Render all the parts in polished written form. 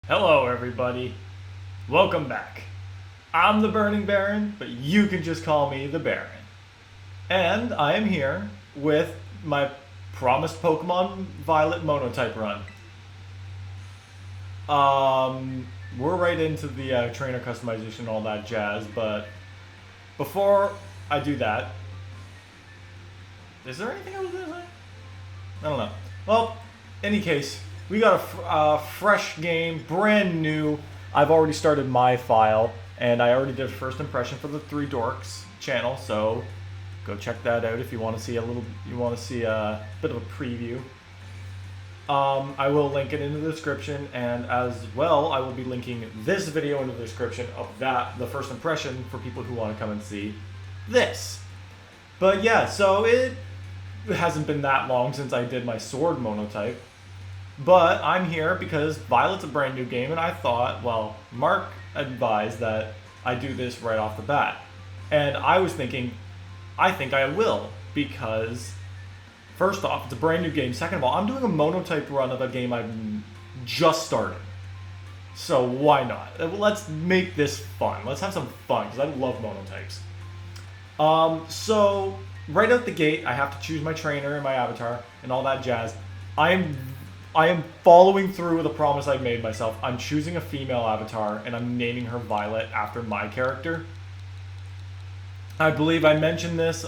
Hello, everybody. Welcome back. I'm the Burning Baron, but you can just call me the Baron. And I am here with my promised Pokemon Violet Monotype run. We're right into the trainer customization and all that jazz, but before I do that, is there anything I was gonna say? I don't know. Well, any case, we got a fresh game, brand new. I've already started my file, and I already did a first impression for the Three Dorks channel. So go check that out if you want to see a bit of a preview. I will link it in the description, and as well, I will be linking this video in the description of the first impression, for people who want to come and see this. But yeah, so it hasn't been that long since I did my Sword Monotype. But I'm here because Violet's a brand new game, and I thought, well, Mark advised that I do this right off the bat. And I was thinking, I think I will, because first off, it's a brand new game. Second of all, I'm doing a Monotype run of a game I've just started. So why not? Let's make this fun. Let's have some fun, because I love Monotypes. So right out the gate, I have to choose my trainer and my avatar and all that jazz. I am following through with a promise I made myself. I'm choosing a female avatar, and I'm naming her Violet after my character. I believe I mentioned this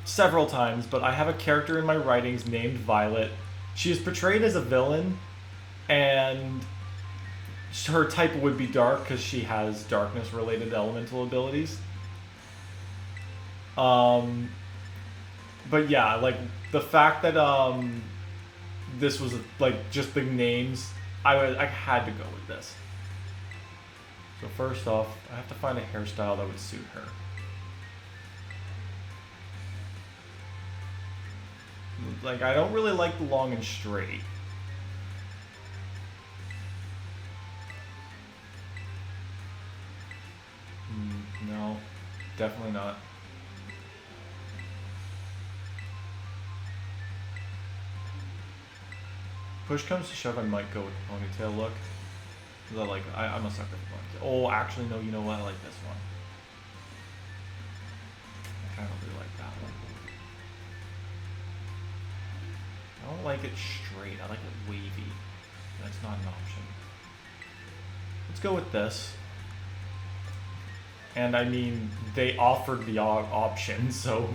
several times, but I have a character in my writings named Violet. She is portrayed as a villain, and her type would be dark because she has darkness-related elemental abilities. But yeah, like the fact that this was like just the names, I had to go with this. So first off, I have to find a hairstyle that would suit her. Like, I don't really like the long and straight. No, definitely not. Push comes to shove, I might go with the ponytail look. Cause I'm a sucker for ponytail. Oh, actually, no, you know what? I like this one. I kind of really like that one. I don't like it straight. I like it wavy. That's not an option. Let's go with this. And I mean, they offered the option, so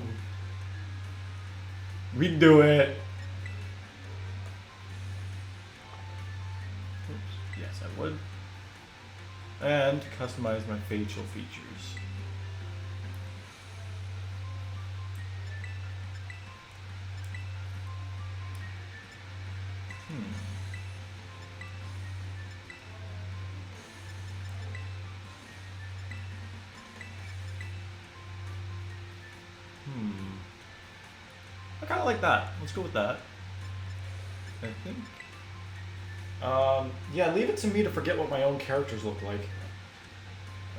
we'd do it. Yes, I would. And customize my facial features. I kind of like that. Let's go with that. I think. Yeah, leave it to me to forget what my own characters look like.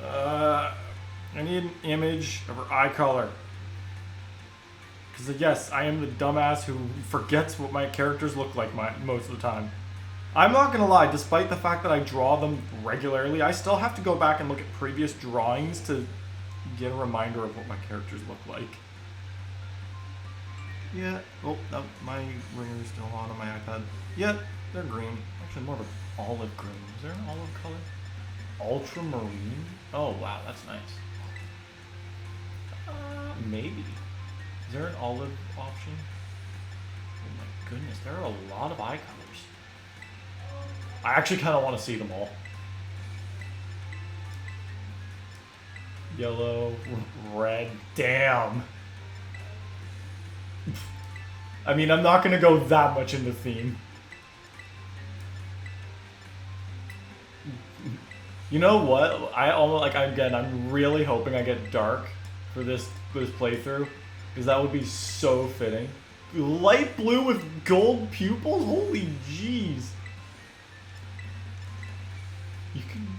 I need an image of her eye color. Because, yes, I am the dumbass who forgets what my characters look like most of the time. I'm not going to lie, despite the fact that I draw them regularly, I still have to go back and look at previous drawings to get a reminder of what my characters look like. Yeah, oh, no, my ringer is still on my iPad. Yeah, they're green. Actually, more of an olive green. Is there an olive color? Ultramarine? Oh, wow, that's nice. Maybe. Is there an olive option? Oh my goodness, there are a lot of eye colors. I actually kind of want to see them all. Yellow, red, damn. I mean, I'm not going to go that much into theme. You know what? I'm really hoping I get dark for this playthrough, because that would be so fitting. Light blue with gold pupils? Holy jeez.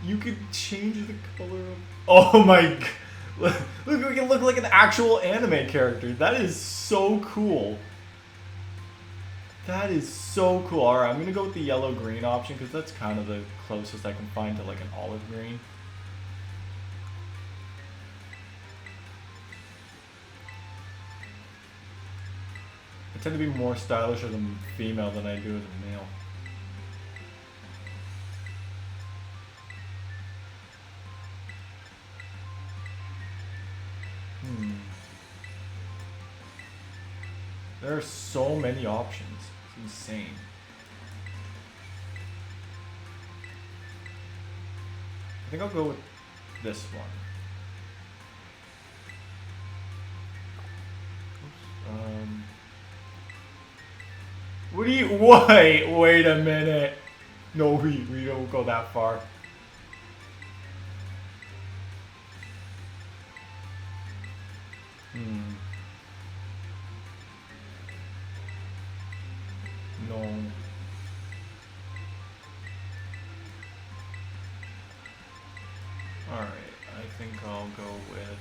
You could change the color of... Oh my god. Look, we can look like an actual anime character. That is so cool. That is so cool. Alright, I'm gonna go with the yellow-green option because that's kind of the closest I can find to like an olive green. I tend to be more stylish as a female than I do as a male. There are so many options. It's insane. I think I'll go with this one. Oops. What do you... Wait a minute. No, we don't go that far. No. Alright, I think I'll go with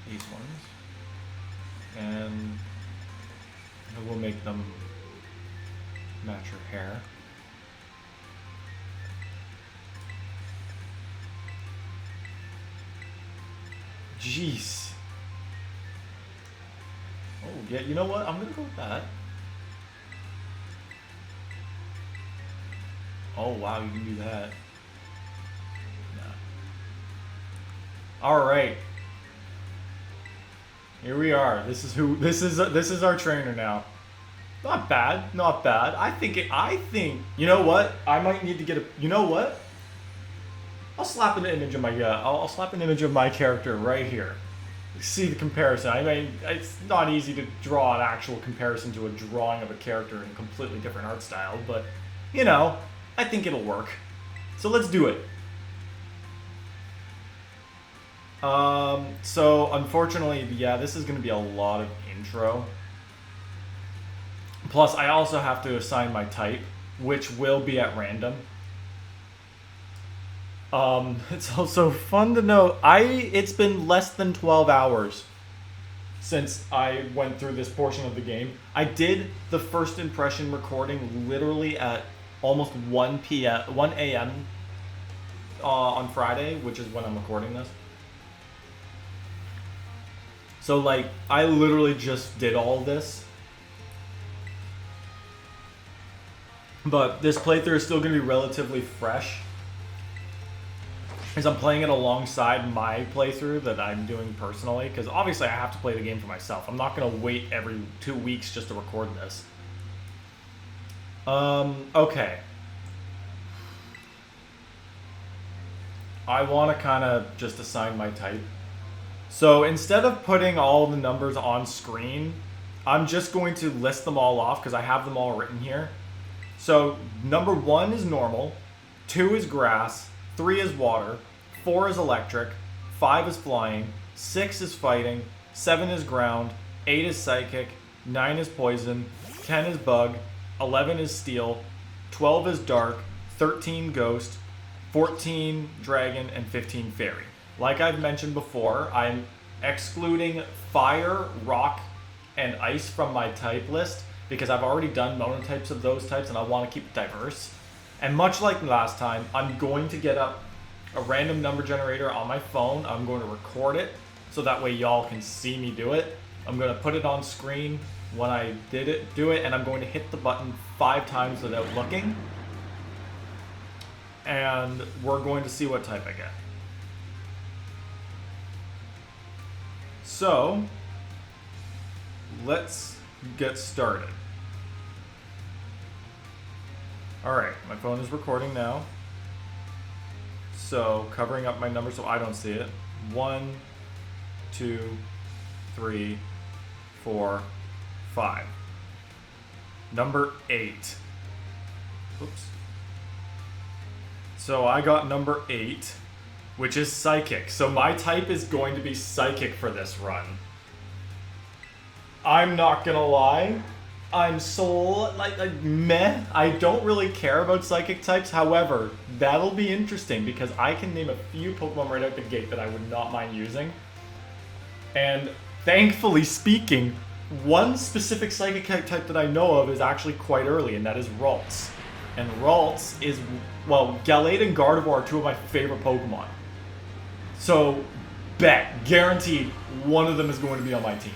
these ones. And we'll make them match your hair. Jeez. Oh, yeah, you know what? I'm gonna go with that. Oh, wow, you can do that. Nah. Alright. Here we are. This is our trainer now. Not bad, not bad. I think, you know what? I might need to get you know what? I'll slap an image of my, I'll slap an image of my character right here. See the comparison. I mean, it's not easy to draw an actual comparison to a drawing of a character in a completely different art style, but, you know, I think it'll work. So let's do it. So unfortunately, yeah, this is going to be a lot of intro. Plus, I also have to assign my type, which will be at random. It's also fun to note, it's been less than 12 hours since I went through this portion of the game. I did the first impression recording literally at almost 1 a.m. On Friday, which is when I'm recording this. So, like, I literally just did all this. But this playthrough is still going to be relatively fresh, because I'm playing it alongside my playthrough that I'm doing personally, because obviously I have to play the game for myself. I'm not going to wait every 2 weeks just to record this. Okay. I want to kind of just assign my type. So instead of putting all the numbers on screen, I'm just going to list them all off because I have them all written here. So number 1 is normal, 2 is grass, 3 is water, 4 is electric, 5 is flying, 6 is fighting, 7 is ground, 8 is psychic, 9 is poison, 10 is bug, 11 is steel, 12 is dark, 13 ghost, 14 dragon, and 15 fairy. Like I've mentioned before, I'm excluding fire, rock, and ice from my type list because I've already done monotypes of those types and I want to keep it diverse. And much like last time, I'm going to get up a random number generator on my phone. I'm going to record it so that way y'all can see me do it. I'm going to put it on screen when I do it, and I'm going to hit the button 5 times without looking. And we're going to see what type I get. So, let's get started. Alright, my phone is recording now. So, covering up my number so I don't see it. 1, 2, 3, 4, 5. Number 8. Oops. So I got number 8, which is psychic. So my type is going to be psychic for this run. I'm not gonna lie, I'm so like meh. I don't really care about psychic types. However, that'll be interesting because I can name a few Pokemon right out the gate that I would not mind using. And thankfully speaking, one specific psychic type that I know of is actually quite early, and that is Ralts. And Ralts is, well, Gallade and Gardevoir are two of my favorite Pokemon. So, guaranteed, one of them is going to be on my team.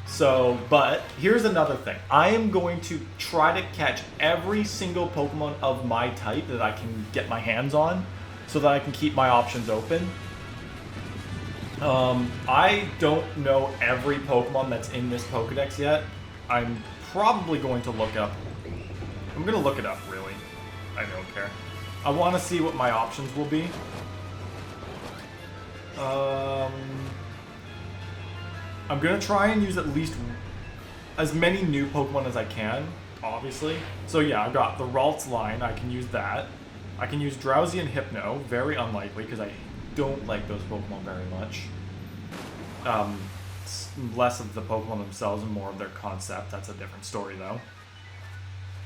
So, but here's another thing. I am going to try to catch every single Pokemon of my type that I can get my hands on, so that I can keep my options open. I don't know every Pokemon that's in this Pokedex yet. I'm probably going to look up. I'm going to look it up, really. I don't care. I want to see what my options will be. I'm going to try and use at least as many new Pokemon as I can, obviously. So yeah, I've got the Ralts line. I can use that. I can use Drowsy and Hypno. Very unlikely, because I don't like those Pokemon very much. Less of the Pokemon themselves and more of their concept. That's a different story, though.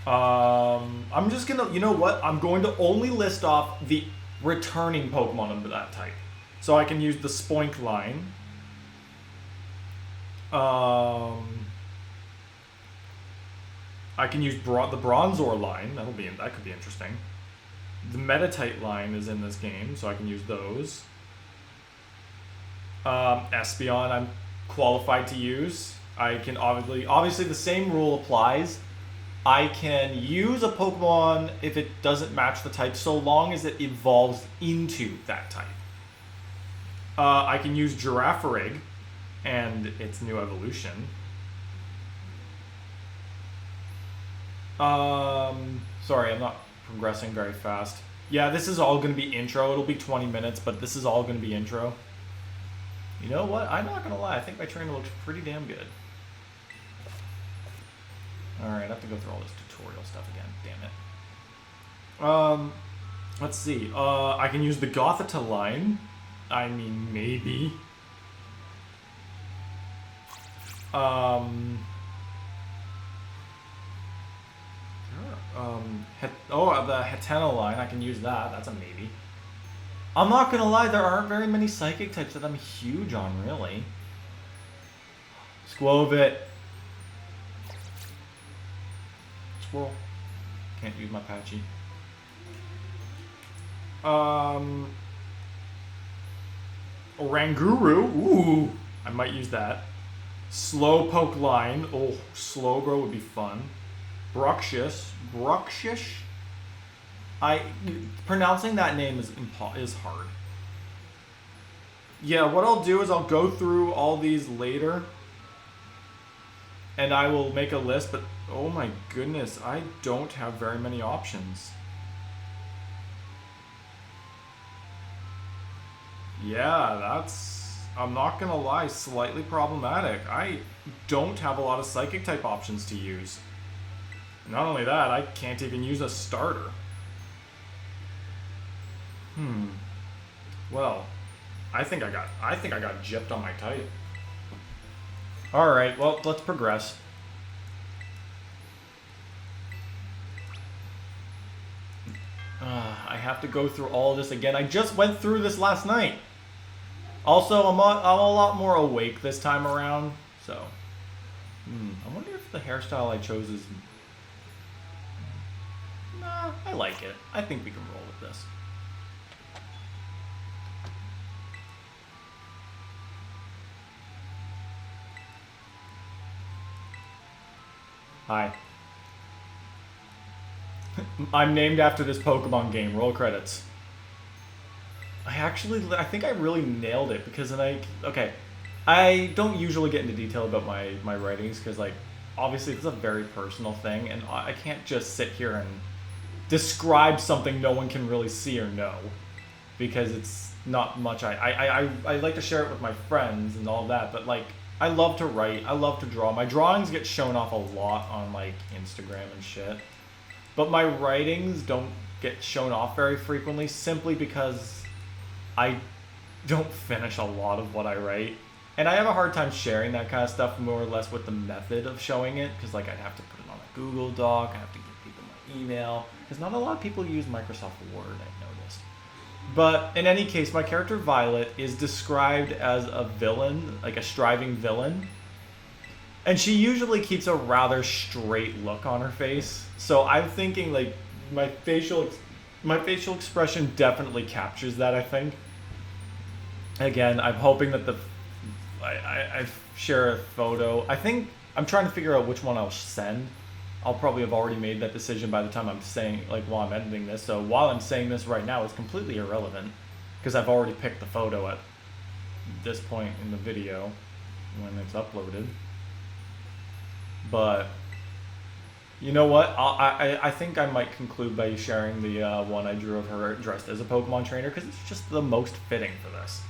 I'm just gonna, you know what? I'm going to only list off the returning Pokemon of that type. So I can use the Spoink line. I can use the Bronzor line. That could be interesting. The Meditite line is in this game, so I can use those. Espeon, I'm qualified to use. I can obviously the same rule applies. I can use a Pokemon if it doesn't match the type, so long as it evolves into that type. I can use Girafarig and its new evolution. Sorry, I'm not progressing very fast. Yeah, this is all going to be intro. It'll be 20 minutes, but this is all going to be intro. You know what? I'm not going to lie. I think my trainer looks pretty damn good. Alright, I have to go through all this tutorial stuff again. Damn it. Let's see. I can use the Gothita line. I mean, maybe. The Hateno line. I can use that. That's a maybe. I'm not gonna lie, there aren't very many psychic types that I'm huge on, really. Squovit. Squirrel. Can't use my Patchy. Oranguru. Ooh, I might use that. Slowpoke line. Oh, Slowbro would be fun. Bruxish. Pronouncing that name is hard. Yeah, what I'll do is I'll go through all these later, and I will make a list, but oh my goodness, I don't have very many options. Yeah, that's, I'm not gonna lie, slightly problematic. I don't have a lot of psychic type options to use. Not only that, I can't even use a starter. Well, I think I got gypped on my type. Alright, well, let's progress. I have to go through all this again. I just went through this last night. Also, I'm a lot more awake this time around, so. I wonder if the hairstyle I chose is... Nah, I like it. I think we can roll with this. Hi. I'm named after this Pokemon game. Roll credits. I think I really nailed it because then I don't usually get into detail about my writings because, like, obviously it's a very personal thing and I can't just sit here and describe something no one can really see or know because it's not much. I like to share it with my friends and all that, but, like, I love to write. I love to draw. My drawings get shown off a lot on, like, Instagram and shit. But my writings don't get shown off very frequently simply because I don't finish a lot of what I write. And I have a hard time sharing that kind of stuff more or less with the method of showing it because, like, I'd have to put it on a Google Doc. I have to give people my email because not a lot of people use Microsoft Word, I've noticed. But in any case, my character Violet is described as a villain, like a striving villain. And she usually keeps a rather straight look on her face. So I'm thinking like my facial expression definitely captures that, I think. Again, I'm hoping that I share a photo. I think I'm trying to figure out which one I'll send. I'll probably have already made that decision by the time I'm saying, like, while I'm editing this. So while I'm saying this right now, it's completely irrelevant because I've already picked the photo at this point in the video when it's uploaded. But you know what? I think I might conclude by sharing the one I drew of her dressed as a Pokemon trainer because it's just the most fitting for this.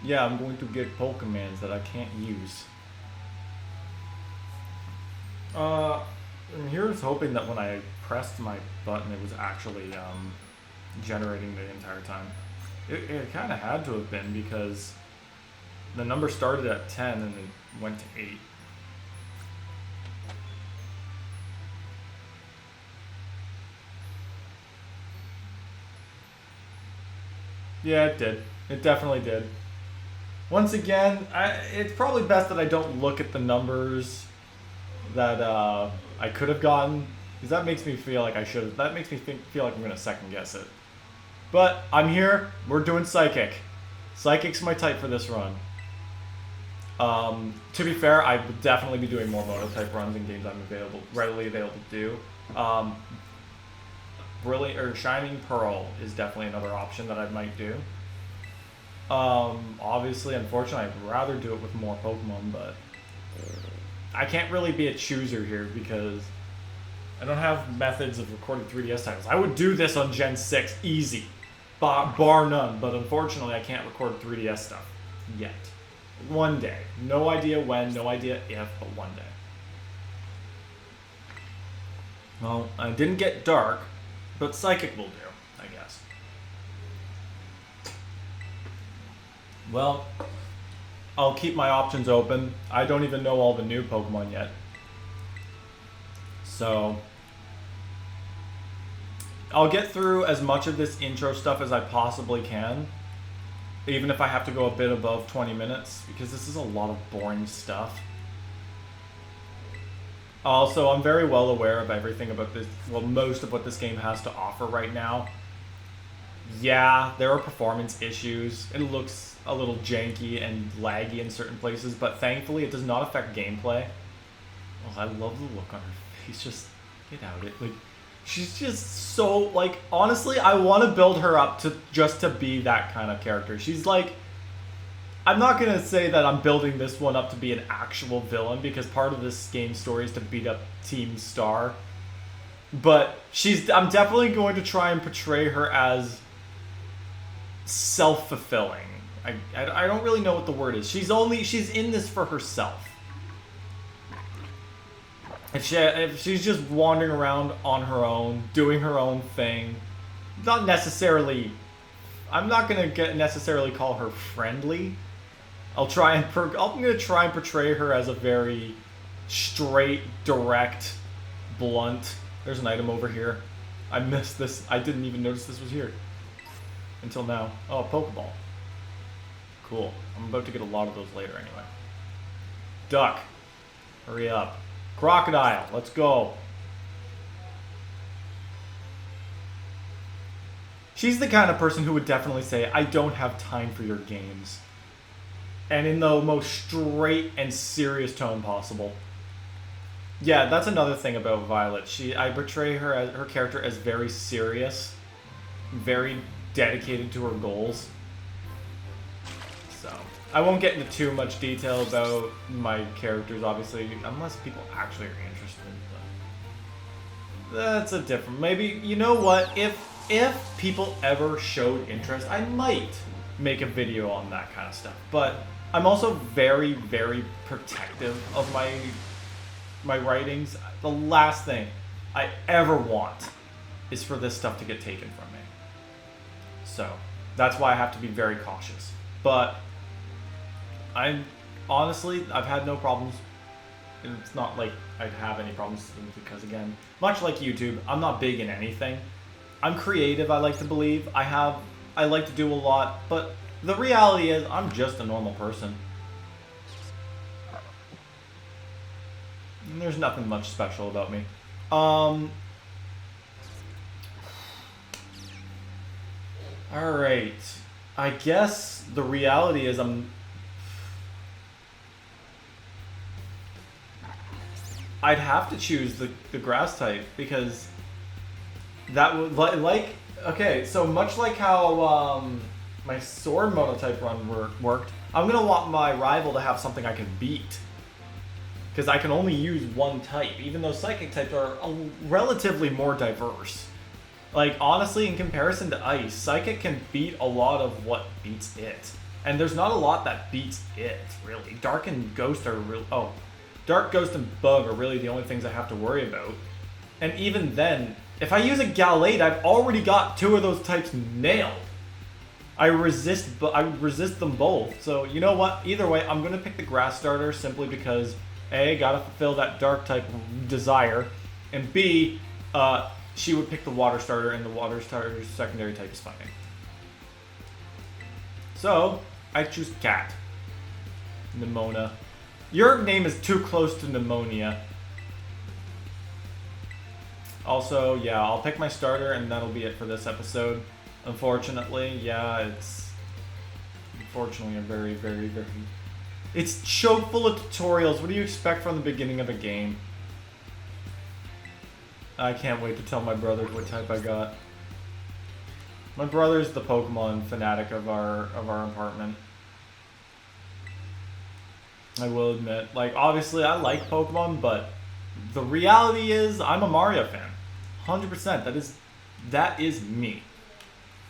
Yeah, I'm going to get Pokemons that I can't use. And here's hoping that when I pressed my button, it was actually generating the entire time. It kind of had to have been because the number started at 10 and it went to 8. Yeah, it did. It definitely did. Once again, it's probably best that I don't look at the numbers that I could have gotten, because that makes me feel like I should have. That makes me feel like I'm going to second guess it. But I'm here. We're doing Psychic. Psychic's my type for this run. To be fair, I would definitely be doing more Monotype runs in games I'm readily available to do. Brilliant or Shining Pearl is definitely another option that I might do. Obviously, unfortunately, I'd rather do it with more Pokemon, but I can't really be a chooser here because I don't have methods of recording 3DS titles. I would do this on Gen 6 easy, bar none, but unfortunately I can't record 3DS stuff yet. One day. No idea when, no idea if, but one day. Well, I didn't get Dark, but Psychic will do, I guess. Well, I'll keep my options open. I don't even know all the new Pokemon yet. So I'll get through as much of this intro stuff as I possibly can, even if I have to go a bit above 20 minutes, because this is a lot of boring stuff. Also, I'm very well aware of everything about this, well, most of what this game has to offer right now. Yeah, there are performance issues. It looks a little janky and laggy in certain places, but thankfully it does not affect gameplay. Oh, I love the look on her face. Just get out it. Like, she's just so, like, honestly, I want to build her up to just to be that kind of character. She's like, I'm not going to say that I'm building this one up to be an actual villain, because part of this game's story is to beat up Team Star. But I'm definitely going to try and portray her as self-fulfilling. I don't really know what the word is. She's in this for herself. If she's just wandering around on her own, doing her own thing, not necessarily, I'm not gonna necessarily call her friendly. I'm gonna try and portray her as a very straight, direct, blunt. There's an item over here. I missed this. I didn't even notice this was here until now. Oh, a Pokeball. Cool. I'm about to get a lot of those later anyway. Duck. Hurry up. Crocodile. Let's go. She's the kind of person who would definitely say, I don't have time for your games. And in the most straight and serious tone possible. Yeah, that's another thing about Violet. I portray her character as very serious, very dedicated to her goals. So, I won't get into too much detail about my characters, obviously, unless people actually are interested. But that's a different. Maybe, you know what? If people ever showed interest, I might make a video on that kind of stuff. But I'm also very, very protective of my writings. The last thing I ever want is for this stuff to get taken from me. So that's why I have to be very cautious. But I've had no problems. It's not like I'd have any problems because, again, much like YouTube, I'm not big in anything. I'm creative, I like to believe. I like to do a lot, but the reality is, I'm just a normal person. And there's nothing much special about me. Alright. I guess the reality is I'd have to choose the grass type because that would like okay, so much like how my sword monotype run worked, I'm gonna want my rival to have something I can beat. Because I can only use one type, even though psychic types are relatively more diverse. Like, honestly, in comparison to Ice, Psychic can beat a lot of what beats it. And there's not a lot that beats it, really. Dark and Ghost are real. Oh. Dark, Ghost, and Bug are really the only things I have to worry about. And even then, if I use a Gallade, I've already got 2 of those types nailed. I resist them both. So, you know what? Either way, I'm going to pick the Grass starter simply because A, gotta fulfill that Dark type desire, and B, she would pick the Water starter, and the Water starter's secondary type is fighting. So, I choose Cat. Nimona. Your name is too close to pneumonia. Also, yeah, I'll pick my starter, and that'll be it for this episode. Unfortunately, yeah, it's unfortunately a very, very, very... It's chock full of tutorials. What do you expect from the beginning of a game? I can't wait to tell my brothers what type I got. My brother's the Pokemon fanatic of our apartment. I will admit. Like, obviously, I like Pokemon, but the reality is I'm a Mario fan. 100%. That is me.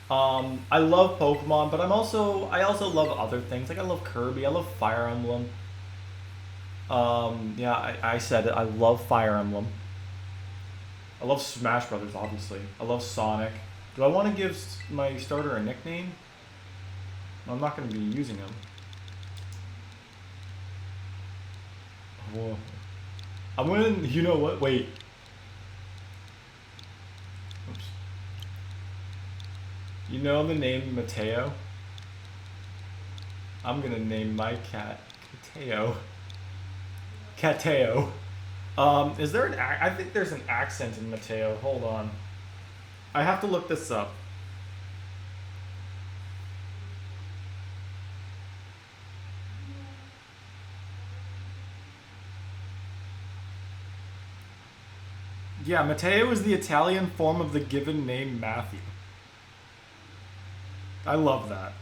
I love Pokemon, but I also love other things. Like, I love Kirby, I love Fire Emblem. Yeah, I said it. I love Fire Emblem. I love Smash Brothers, obviously. I love Sonic. Do I want to give my starter a nickname? I'm not going to be using him. Whoa. I'm going to... You know what? Wait. Oops. You know the name Mateo? I'm going to name my cat Cateo. Cateo. Is there an I think there's an accent in Mateo. Hold on. I have to look this up. Yeah, Matteo is the Italian form of the given name Matthew. I love that.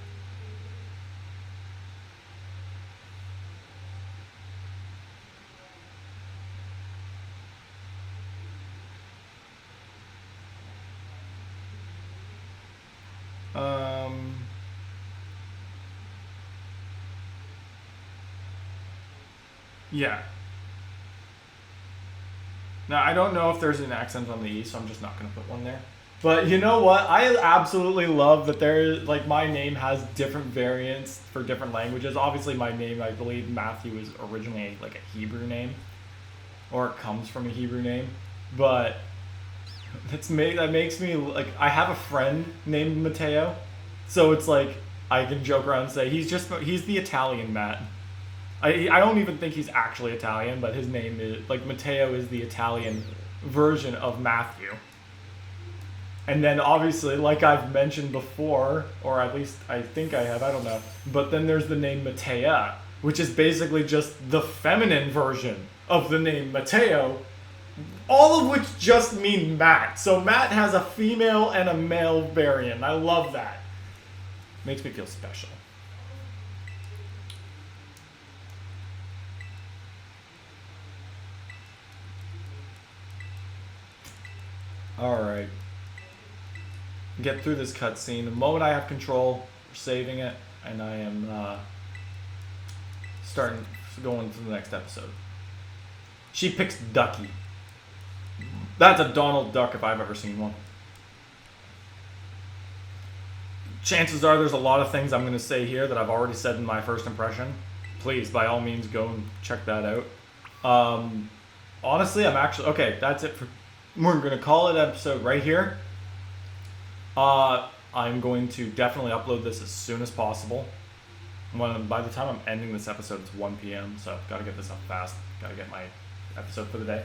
Yeah. Now, I don't know if there's an accent on the E, so I'm just not going to put one there. But you know what? I absolutely love that like, my name has different variants for different languages. Obviously, my name, I believe Matthew is originally like a Hebrew name. Or it comes from a Hebrew name. But that makes me, like, I have a friend named Matteo. So it's like, I can joke around and say, he's the Italian Matt. I don't even think he's actually Italian, but his name is, like, Matteo is the Italian version of Matthew. And then, obviously, like I've mentioned before, or at least I think I have, I don't know, but then there's the name Mattea, which is basically just the feminine version of the name Matteo, all of which just mean Matt. So Matt has a female and a male variant. I love that. Makes me feel special. Alright. Get through this cutscene. The moment I have control, we're saving it, and I am going to the next episode. She picks Ducky. That's a Donald Duck if I've ever seen one. Chances are there's a lot of things I'm going to say here that I've already said in my first impression. Please, by all means, go and check that out. Honestly, okay, that's it for... We're going to call it episode right here. I'm going to definitely upload this as soon as possible. By the time I'm ending this episode, it's 1 p.m., so I've got to get this up fast. Got to get my episode for the day.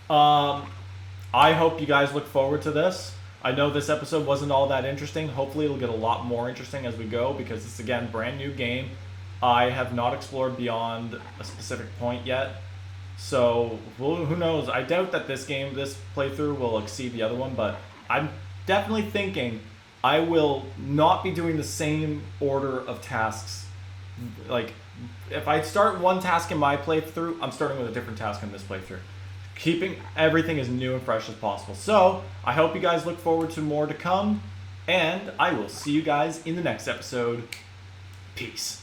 I hope you guys look forward to this. I know this episode wasn't all that interesting. Hopefully it'll get a lot more interesting as we go, because it's, again, brand new game. I have not explored beyond a specific point yet. So, who knows? I doubt that this playthrough will exceed the other one, but I'm definitely thinking I will not be doing the same order of tasks. Like, if I start one task in my playthrough, I'm starting with a different task in this playthrough. Keeping everything as new and fresh as possible. So, I hope you guys look forward to more to come, and I will see you guys in the next episode. Peace.